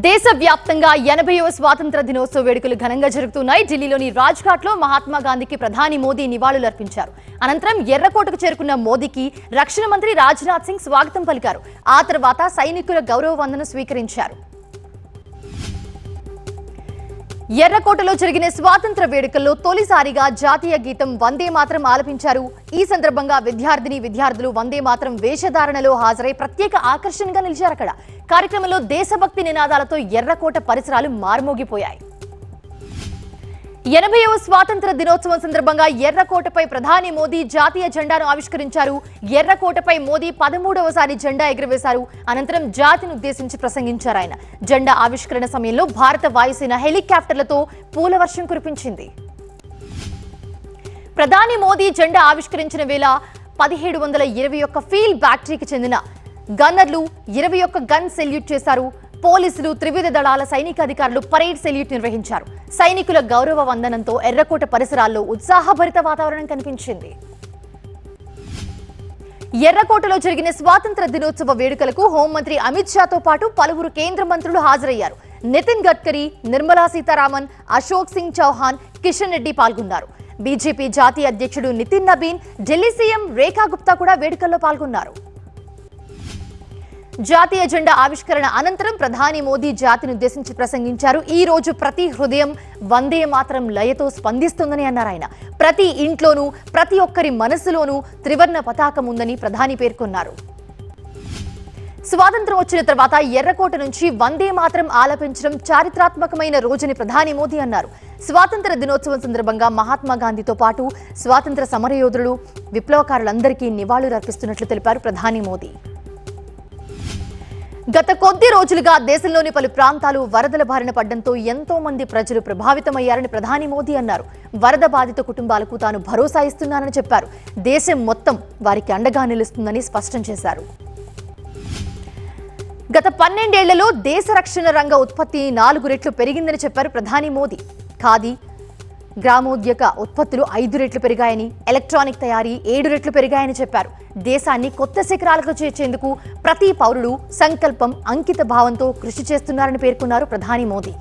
దేశవ్యాప్తంగా 80వ స్వాతంత్ర దినోత్సవ వేడుకలు ఘనంగా జరుగుతున్నాయి. ఢిల్లీలోని రాజ్ఘాట్లో మహాత్మా గాంధీకి ప్రధాని మోదీ నివాళులర్పించారు. అనంతరం ఎర్రకోటకు చేరుకున్న మోదీకి రక్షణ మంత్రి రాజ్నాథ్ సింగ్ స్వాగతం పలికారు. ఆ తర్వాత సైనికుల గౌరవ వందనం స్వీకరించారు. ఎర్రకోటలో జరిగిన స్వాతంత్ర వేడుకల్లో తొలిసారిగా జాతీయ గీతం వందే మాతరం ఆలపించారు. ఈ సందర్భంగా విద్యార్థులు వందే మాతరం వేషధారణలో హాజరై ప్రత్యేక ఆకర్షణగా నిలిచారు. అక్కడ కార్యక్రమంలో దేశభక్తి నినాదాలతో ఎర్రకోట పరిసరాలు మారుమోగిపోయాయి. 80వ స్వాతంత్ర దినోత్సవం సందర్భంగా ఎర్రకోటపై ప్రధాని మోదీ జాతీయ జెండాను ఆవిష్కరించారు. ఎర్రకోటపై మోదీ 13వసారి జెండా ఎగురవేశారు. అనంతరం జాతిని ఉద్దేశించి ప్రసంగించారు. ఆయన జెండా ఆవిష్కరణ సమయంలో భారత వాయుసేన హెలికాప్టర్లతో పూల వర్షం కురిపించింది. ప్రధాని మోదీ జెండా ఆవిష్కరించిన వేళ 1721 ఫీల్డ్ బ్యాటరీకి చెందిన గన్నర్లు 21 గన్ సెల్యూట్ చేశారు. పోలీసులు, త్రివిధ దళాల సైనికాధికారులు పరేడ్ సెల్యూట్ నిర్వహించారు. సైనికుల గౌరవ వందనంతో ఎర్రకోట పరిసరాల్లో ఉత్సాహభరిత వాతావరణం కనిపించింది. ఎర్రకోటలో జరిగిన స్వాతంత్ర దినోత్సవ వేడుకలకు హోంమంత్రి అమిత్ షాతో పాటు పలువురు కేంద్ర మంత్రులు హాజరయ్యారు. నితిన్ గడ్కరీ, నిర్మలా సీతారామన్, అశోక్ సింగ్ చౌహాన్, కిషన్ రెడ్డి పాల్గొన్నారు. బీజేపీ జాతీయ అధ్యక్షుడు నితిన్ నబీన్, ఢిల్లీ సీఎం రేఖా గుప్తా కూడా వేడుకల్లో పాల్గొన్నారు. జాతీయ జెండా ఆవిష్కరణ అనంతరం ప్రధాని మోదీ జాతిని ఉద్దేశించి ప్రసంగించారు. ఈ రోజు ప్రతి హృదయం వందే మాతరం లయతో స్పందిస్తుందని అన్నారు. ఆయన ప్రతి ఇంట్లోనూ, ప్రతి ఒక్కరి మనసులోనూ త్రివర్ణ పతాకం ఉందని ప్రధాని పేర్కొన్నారు. స్వాతంత్రం వచ్చిన తర్వాత ఎర్రకోట నుంచి వందే మాతరం ఆలపించడం చారిత్రాత్మకమైన రోజని ప్రధాని మోదీ అన్నారు. స్వాతంత్ర దినోత్సవం సందర్భంగా మహాత్మా గాంధీతో పాటు స్వాతంత్ర సమరయోధులు, విప్లవకారులందరికీ నివాళులర్పిస్తున్నట్లు తెలిపారు ప్రధాని మోదీ. గత కొద్ది రోజులుగా దేశంలోని పలు ప్రాంతాలు వరదల బారిన పడడంతో ఎంతో మంది ప్రజలు ప్రభావితమయ్యారని ప్రధాని మోదీ అన్నారు. వరద బాధిత కుటుంబాలకు తాను భరోసా ఇస్తున్నానని చెప్పారు. దేశం మొత్తం వారికి అండగా నిలుస్తుందని స్పష్టం చేశారు. గత 12 ఏళ్లలో దేశ రక్షణ రంగ ఉత్పత్తి 4 రెట్లు పెరిగిందని చెప్పారు ప్రధాని మోదీ. ఖాదీ, గ్రామోద్యోగ ఉత్పత్తులు 5 రెట్లు పెరిగాయని, ఎలక్ట్రానిక్ తయారీ 7 రెట్లు పెరిగాయని చెప్పారు. దేశాన్ని కొత్త శిఖరాలకు చేర్చేందుకు ప్రతి పౌరుడు సంకల్పం, అంకిత భావంతో కృషి చేస్తున్నారని పేర్కొన్నారు ప్రధాని మోదీ.